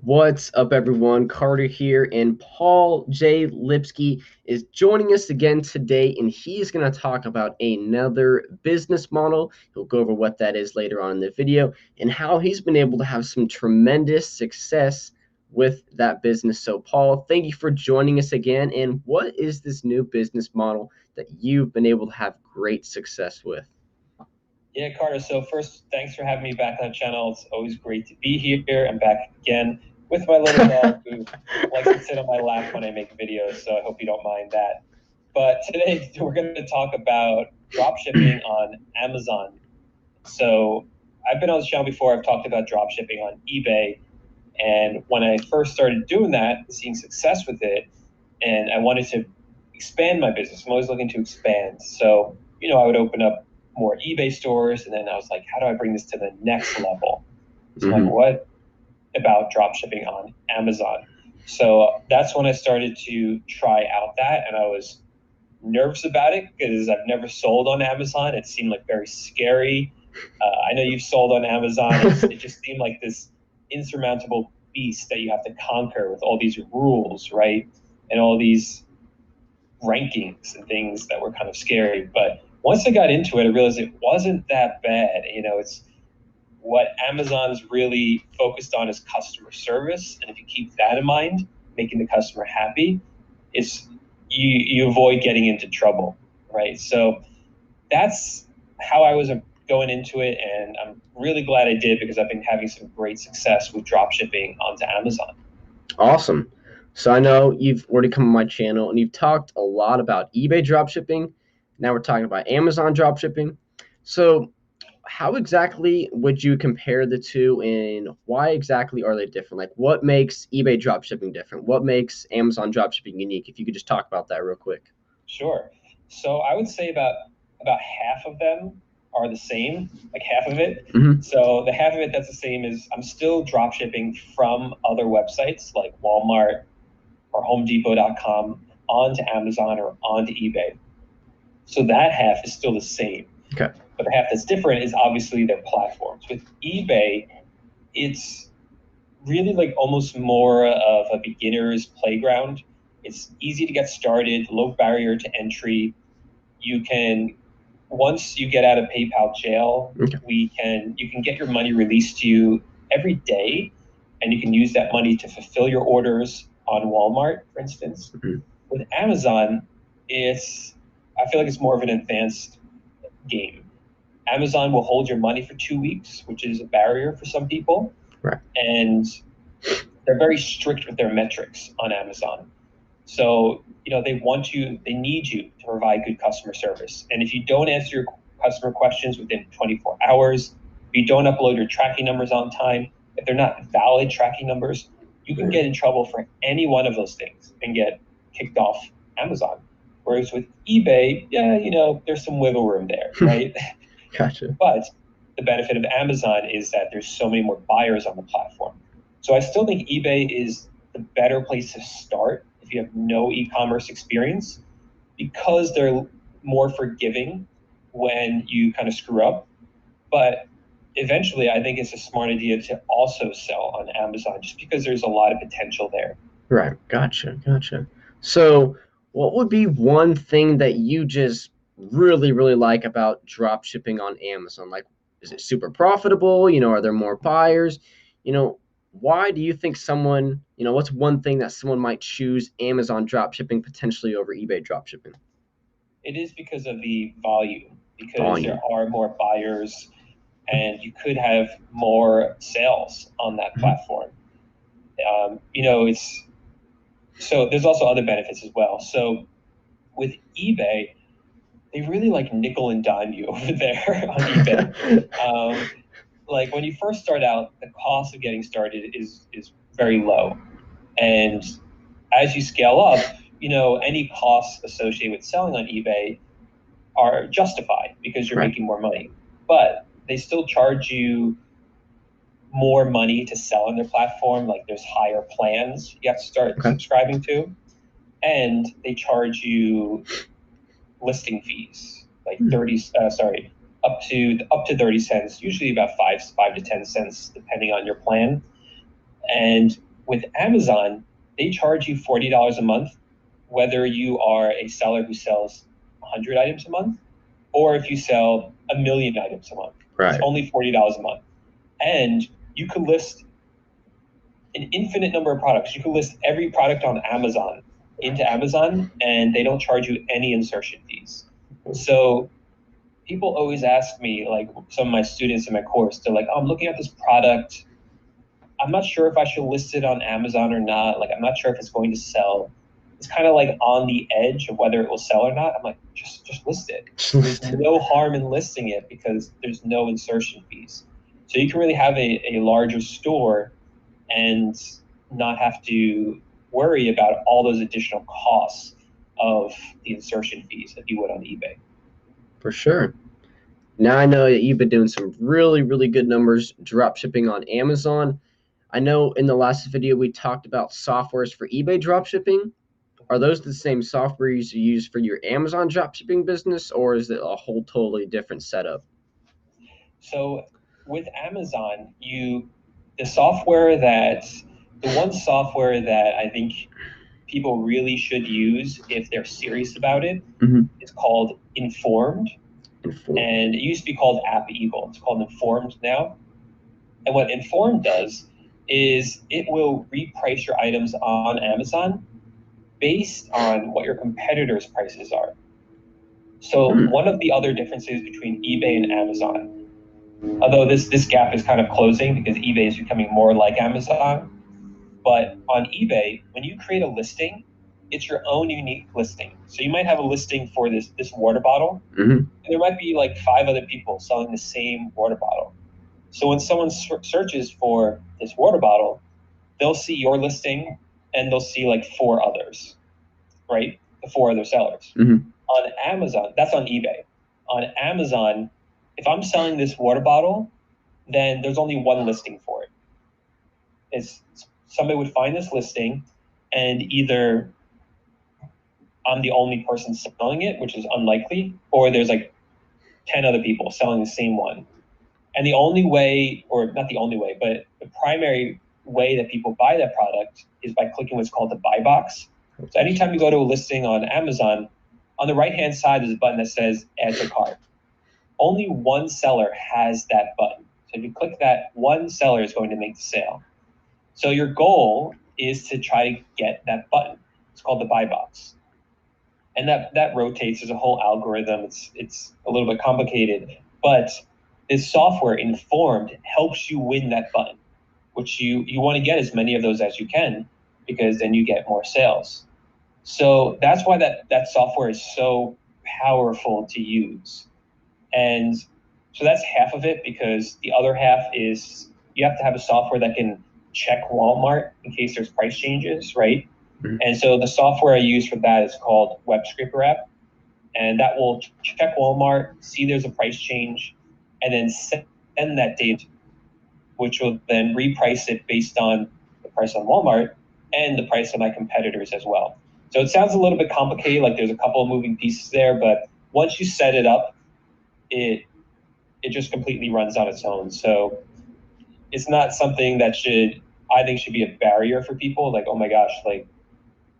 What's up, everyone? Carter here, and Paul J. Lipsky is joining us again today, and he's going to talk about another business model. He'll go over what that is later on in the video and how he's been able to have some tremendous success with that business. So, Paul, thank you for joining us again. And what is this new business model that you've been able to have great success with? Yeah, Carter. So first, thanks for having me back on the channel. It's always great to be here. I'm back again with my little dog who likes to sit on my lap when I make videos. So I hope you don't mind that. But today we're going to talk about dropshipping on Amazon. So I've been on this channel before. I've talked about dropshipping on eBay. And when I first started doing that, seeing success with it, and I wanted to expand my business, I'm always looking to expand. So, I would open up more eBay stores, and then I was like, how do I bring this to the next level? So I'm like, what about drop shipping on Amazon? So that's when I started to try out that, and I was nervous about it because I've never sold on Amazon. It seemed like very scary. I know you've sold on Amazon. It just seemed like this insurmountable beast that you have to conquer with all these rules, right? And all these rankings and things that were kind of scary. But once I got into it, I realized it wasn't that bad. It's what Amazon's really focused on is customer service. And if you keep that in mind, making the customer happy, it's you avoid getting into trouble, right? So that's how I was going into it. And I'm really glad I did because I've been having some great success with drop shipping onto Amazon. Awesome. So I know you've already come on my channel and you've talked a lot about eBay dropshipping. Now we're talking about Amazon dropshipping. So how exactly would you compare the two and why exactly are they different? Like what makes eBay dropshipping different? What makes Amazon dropshipping unique? If you could just talk about that real quick. Sure. So I would say about half of them are the same, like half of it. So the half of it that's the same is I'm still drop shipping from other websites like Walmart or HomeDepot.com onto Amazon or onto eBay. So that half is still the same. Okay. But the half that's different is obviously their platforms. With eBay, it's really like almost more of a beginner's playground. It's easy to get started, low barrier to entry. You can, once you get out of PayPal jail, you can get your money released to you every day, and you can use that money to fulfill your orders on Walmart, for instance. With Amazon, I feel like it's more of an advanced game. Amazon will hold your money for 2 weeks, which is a barrier for some people. Right. And they're very strict with their metrics on Amazon. So, they need you to provide good customer service. And if you don't answer your customer questions within 24 hours, if you don't upload your tracking numbers on time, if they're not valid tracking numbers, you can get in trouble for any one of those things and get kicked off Amazon. Whereas with eBay, there's some wiggle room there, right? Gotcha. But the benefit of Amazon is that there's so many more buyers on the platform. So I still think eBay is the better place to start if you have no e-commerce experience, because they're more forgiving when you kind of screw up. But eventually, I think it's a smart idea to also sell on Amazon just because there's a lot of potential there. Right. Gotcha. So what would be one thing that you just really, really like about drop shipping on Amazon? Like, is it super profitable? Are there more buyers? Why do you think someone, what's one thing that someone might choose Amazon drop shipping potentially over eBay drop shipping? It is because of the volume, because there are more buyers and you could have more sales on that platform. So there's also other benefits as well. So with eBay, they really like nickel and dime you over there on eBay. Like when you first start out, the cost of getting started is very low. And as you scale up, any costs associated with selling on eBay are justified because you're making more money. But they still charge you more money to sell on their platform. Like there's higher plans you have to start subscribing to. And they charge you listing fees, like up to 30 cents, usually about 5 to 10 cents, depending on your plan. And with Amazon, they charge you $40 a month, whether you are a seller who sells 100 items a month, or if you sell 1,000,000 items a month. Right. It's only $40 a month. And you could list an infinite number of products. You could list every product on Amazon into Amazon, and they don't charge you any insertion fees. So people always ask me, like some of my students in my course, they're like, oh, I'm looking at this product. I'm not sure if I should list it on Amazon or not. Like, I'm not sure if it's going to sell. It's kind of like on the edge of whether it will sell or not. I'm like, just list it. There's no harm in listing it because there's no insertion fees. So you can really have a larger store and not have to worry about all those additional costs of the insertion fees that you would on eBay. For sure. Now I know that you've been doing some really, really good numbers drop shipping on Amazon. I know in the last video we talked about softwares for eBay drop shipping. Are those the same software you use for your Amazon drop shipping business, or is it a whole totally different setup? So with Amazon, the one software that I think people really should use if they're serious about it is called Informed. And it used to be called App Eagle. It's called Informed now. And what Informed does is it will reprice your items on Amazon based on what your competitors' prices are. So one of the other differences between eBay and Amazon, although this gap is kind of closing because eBay is becoming more like Amazon, but on eBay, when you create a listing, it's your own unique listing. So you might have a listing for this water bottle, and there might be like 5 other people selling the same water bottle. So when someone searches for this water bottle, they'll see your listing and they'll see like 4 others, right? The 4 other sellers. On Amazon, that's on eBay. On Amazon, if I'm selling this water bottle, then there's only one listing for it. It's somebody would find this listing, and either I'm the only person selling it, which is unlikely, or there's like 10 other people selling the same one. And the only way, or not the only way, but the primary way that people buy that product is by clicking what's called the buy box. So anytime you go to a listing on Amazon, on the right-hand side, there's a button that says add to cart. Only one seller has that button. So if you click that, one seller is going to make the sale. So your goal is to try to get that button. It's called the buy box. And that rotates. There's a whole algorithm. It's a little bit complicated, but this software Informed helps you win that button, which you want to get as many of those as you can, because then you get more sales. So that's why that software is so powerful to use. And so that's half of it, because the other half is you have to have a software that can check Walmart in case there's price changes, right? And so the software I use for that is called Web Scraper app. And that will check Walmart, see there's a price change, and then send that data, which will then reprice it based on the price on Walmart and the price of my competitors as well. So it sounds a little bit complicated, like there's a couple of moving pieces there, but once you set it up, it just completely runs on its own. So it's not something that I think should be a barrier for people. Like, oh my gosh, like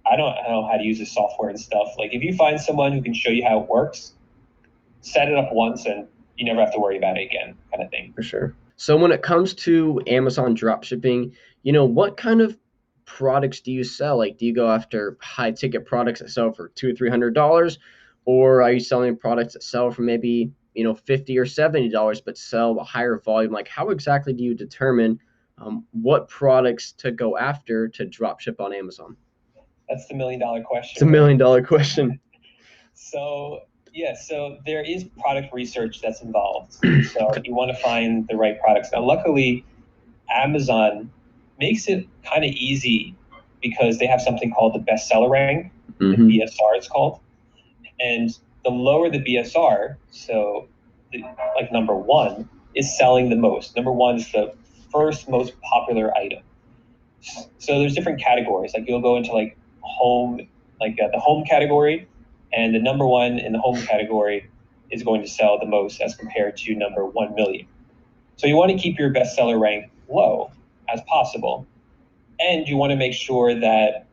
I don't know how to use this software and stuff. Like if you find someone who can show you how it works, set it up once and you never have to worry about it again, kind of thing. For sure. So when it comes to Amazon dropshipping, what kind of products do you sell? Like, do you go after high ticket products that sell for $200 or $300, or are you selling products that sell for maybe $50 or $70 but sell a higher volume? Like, how exactly do you determine what products to go after to dropship on Amazon? That's the $1 million question. It's a $1 million question. So there is product research that's involved. So you want to find the right products. Now, luckily, Amazon makes it kind of easy because they have something called the bestseller rank, the BSR it's called. And the lower the BSR, so like number 1 is selling the most. Number 1 is the first most popular item. So there's different categories. Like you'll go into like home, like the home category, and the number 1 in the home category is going to sell the most as compared to number 1 million. So you want to keep your bestseller rank low as possible. And you want to make sure that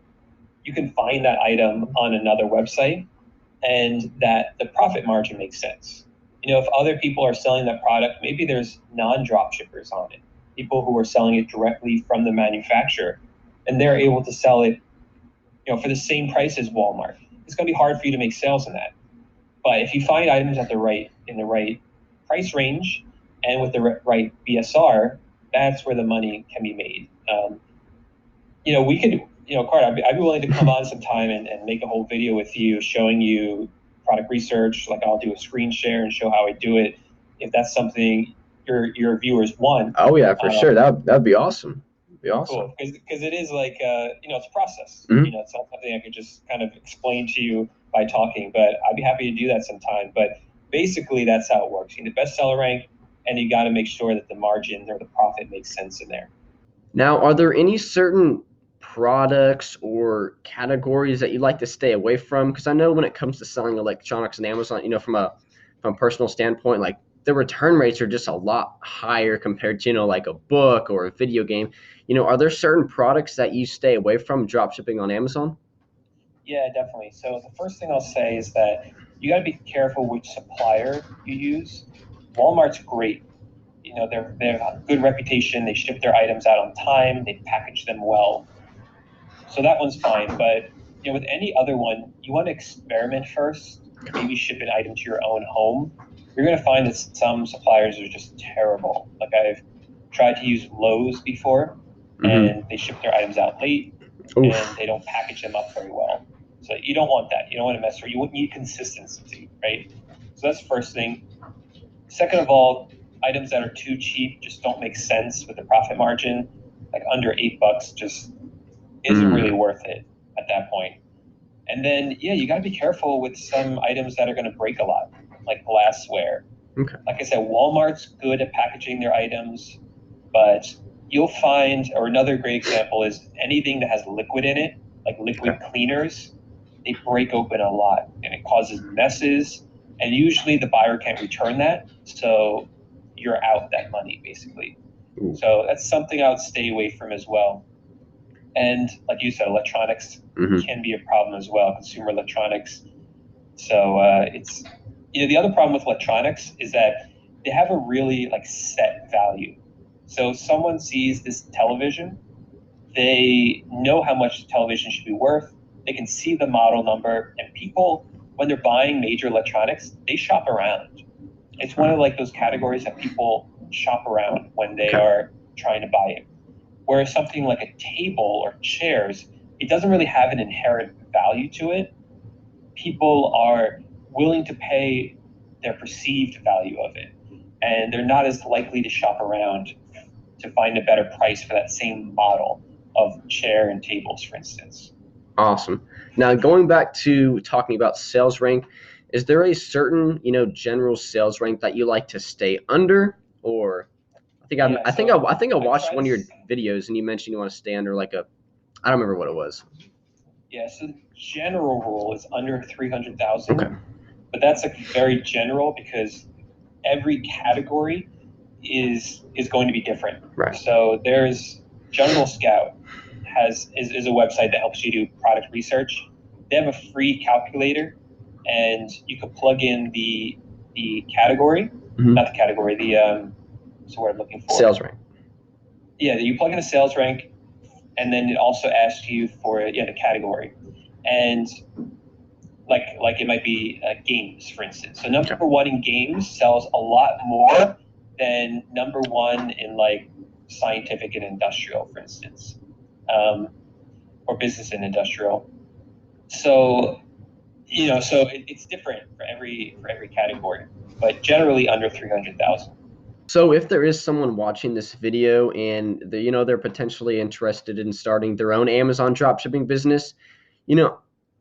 you can find that item on another website and that the profit margin makes sense. If other people are selling that product, maybe there's non-drop shippers on it, people who are selling it directly from the manufacturer, and they're able to sell it, for the same price as Walmart. It's going to be hard for you to make sales in that. But if you find items in the right price range and with the right BSR, that's where the money can be made. We could, Carter, I'd be willing to come on sometime and make a whole video with you showing you product research. Like I'll do a screen share and show how I do it. If that's something your viewers want. Oh yeah, for sure. That'd be awesome. Be awesome. Cool, because it is like it's a process. Mm-hmm. It's not something I could just kind of explain to you by talking, but I'd be happy to do that sometime. But basically, that's how it works. You need the bestseller rank, and you got to make sure that the margin or the profit makes sense in there. Now, are there any certain products or categories that you like to stay away from? Because I know when it comes to selling electronics on Amazon, from a personal standpoint, like the return rates are just a lot higher compared to like a book or a video game. Are there certain products that you stay away from drop shipping on Amazon? Yeah, definitely. So the first thing I'll say is that you got to be careful which supplier you use. Walmart's great. They have a good reputation. They ship their items out on time. They package them well. So that one's fine. But with any other one, you want to experiment first. Maybe ship an item to your own home. You're going to find that some suppliers are just terrible. Like I've tried to use Lowe's before, and they ship their items out late, and they don't package them up very well. So you don't want that. You don't want to mess around. You need consistency, right? So that's the first thing. Second of all, items that are too cheap just don't make sense with the profit margin. Like under $8 just isn't really worth it at that point. And then, you got to be careful with some items that are going to break a lot, like glassware. Okay. Like I said, Walmart's good at packaging their items, but you'll find, or another great example is anything that has liquid in it, like liquid cleaners, they break open a lot and it causes messes. And usually the buyer can't return that. So you're out that money basically. So that's something I would stay away from as well. And like you said, electronics can be a problem as well, consumer electronics. So it's, the other problem with electronics is that they have a really set value. So if someone sees this television, they know how much the television should be worth. They can see the model number, and people, when they're buying major electronics, they shop around. It's one of those categories that people shop around when they are trying to buy it. Whereas something like a table or chairs, it doesn't really have an inherent value to it. People are willing to pay their perceived value of it, and they're not as likely to shop around to find a better price for that same model of chair and tables, for instance. Awesome. Now, going back to talking about sales rank, is there a certain, general sales rank that you like to stay under, or I think I watched one of your videos and you mentioned you want to stay under I don't remember what it was. Yeah, so the general rule is under 300,000. Okay. But that's very general because every category is going to be different. Right. So there's Jungle Scout is a website that helps you do product research. They have a free calculator, and you can plug in the category, not the category, what's the word I'm looking for? Sales rank. Yeah, you plug in a sales rank, and then it also asks you for the category, and like it might be games, for instance. So number one in games sells a lot more than number one in scientific and industrial, for instance, or business and industrial. So it's different for every category, but generally under 300,000. So if there is someone watching this video and they're potentially interested in starting their own Amazon dropshipping business,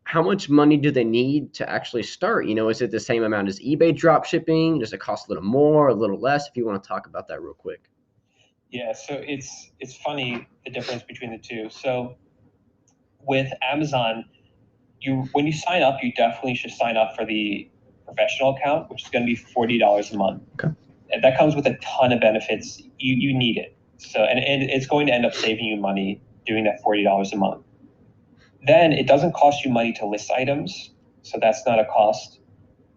how much money do they need to actually start? Is it the same amount as eBay dropshipping? Does it cost a little more, a little less? If you want to talk about that real quick. Yeah, so it's funny the difference between the two. So with Amazon, when you sign up, you definitely should sign up for the professional account, which is going to be $40 a month. Okay. And that comes with a ton of benefits. You need it. So and it's going to end up saving you money doing that $40 a month. Then it doesn't cost you money to list items, so that's not a cost.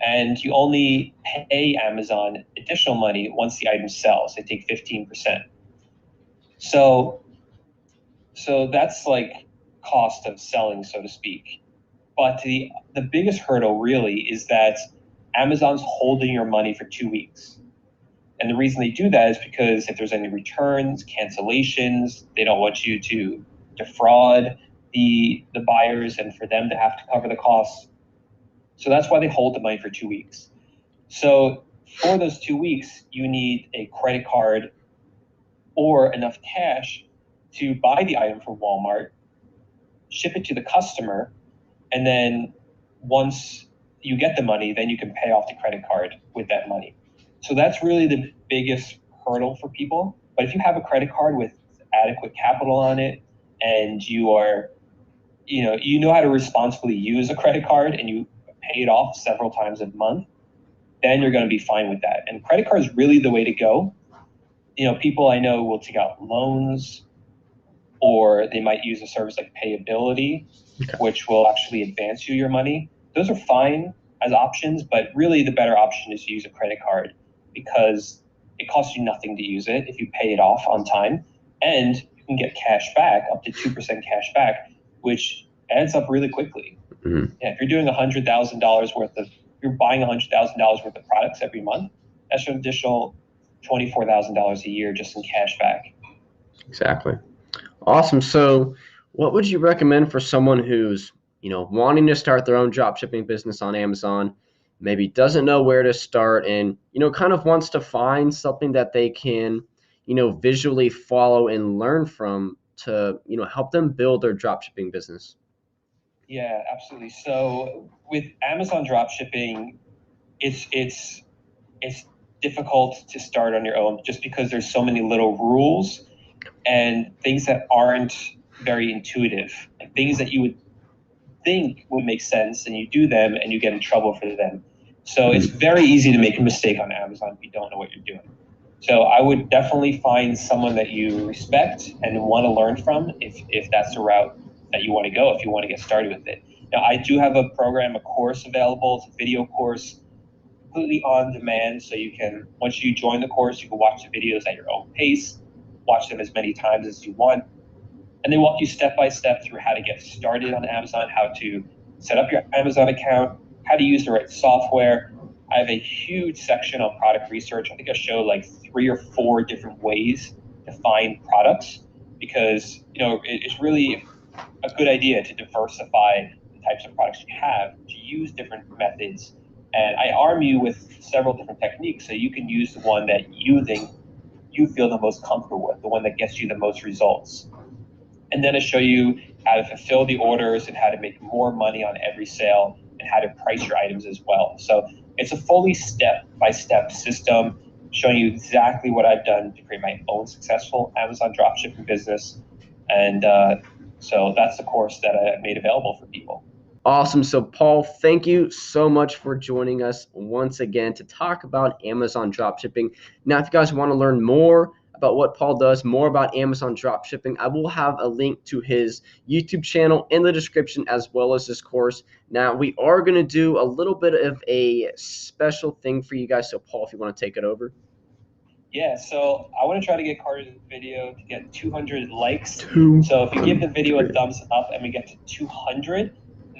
And you only pay Amazon additional money once the item sells. They take 15%. So that's like cost of selling, so to speak. But the biggest hurdle really is that Amazon's holding your money for 2 weeks. And the reason they do that is because if there's any returns, cancellations, they don't want you to defraud the buyers and for them to have to cover the costs. So that's why they hold the money for 2 weeks. So for those 2 weeks, you need a credit card or enough cash to buy the item from Walmart, ship it to the customer, and then once you get the money, then you can pay off the credit card with that money. So that's really the biggest hurdle for people. But if you have a credit card with adequate capital on it, and you are, you know how to responsibly use a credit card, and you pay it off several times a month, then you're going to be fine with that. And credit card is really the way to go. People I know will take out loans, or they might use a service like Payability, which will actually advance you your money. Those are fine as options, but really the better option is to use a credit card because it costs you nothing to use it if you pay it off on time, and you can get cash back, up to 2% cash back, which adds up really quickly. Mm-hmm. Yeah, if you're doing you're buying $100,000 worth of products every month, that's an additional $24,000 a year just in cash back. Exactly. Awesome. So what would you recommend for someone who's, wanting to start their own dropshipping business on Amazon, maybe doesn't know where to start and, kind of wants to find something that they can, visually follow and learn from to, help them build their dropshipping business? Yeah, absolutely. So with Amazon dropshipping, it's difficult to start on your own just because there's so many little rules and things that aren't very intuitive, like things that you would think would make sense, and you do them and you get in trouble for them. So it's very easy to make a mistake on Amazon if you don't know what you're doing. So I would definitely find someone that you respect and want to learn from if that's the route that you want to go, if you want to get started with it. Now, I do have a course available. It's a video course, completely on demand. So you can, once you join the course, you can watch the videos at your own pace, watch them as many times as you want. And they walk you step by step through how to get started on Amazon, how to set up your Amazon account, how to use the right software. I have a huge section on product research. I think I show like 3 or 4 different ways to find products because, it's really a good idea to diversify the types of products you have, to use different methods. And I arm you with several different techniques so you can use the one that you think you feel the most comfortable with, the one that gets you the most results. And then I show you how to fulfill the orders and how to make more money on every sale and how to price your items as well. So it's a fully step-by-step system showing you exactly what I've done to create my own successful Amazon dropshipping business. And so that's the course that I made available for people. Awesome. So Paul, thank you so much for joining us once again to talk about Amazon dropshipping. Now, if you guys want to learn more about what Paul does, more about Amazon dropshipping, I will have a link to his YouTube channel in the description as well as this course. Now, we are going to do a little bit of a special thing for you guys. So Paul, if you want to take it over. Yeah, so I want to try to get Carter's video to get 200 likes. So if you give the video a thumbs up and we get to 200,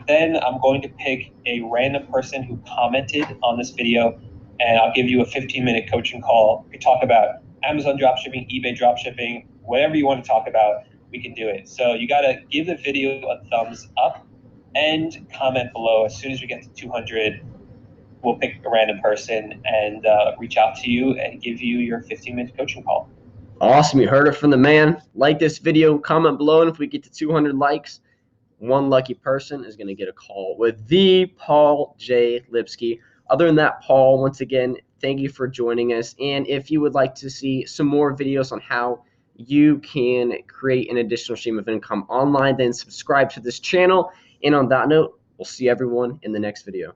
then I'm going to pick a random person who commented on this video, and I'll give you a 15-minute coaching call. We can talk about Amazon dropshipping, eBay dropshipping, whatever you want to talk about, we can do it. So you got to give the video a thumbs up and comment below. As soon as we get to 200, we'll pick a random person and reach out to you and give you your 15-minute coaching call. Awesome. You heard it from the man. Like this video, comment below, and if we get to 200 likes, one lucky person is going to get a call with the Paul J. Lipsky. Other than that, Paul, once again, thank you for joining us. And if you would like to see some more videos on how you can create an additional stream of income online, then subscribe to this channel. And on that note, we'll see everyone in the next video.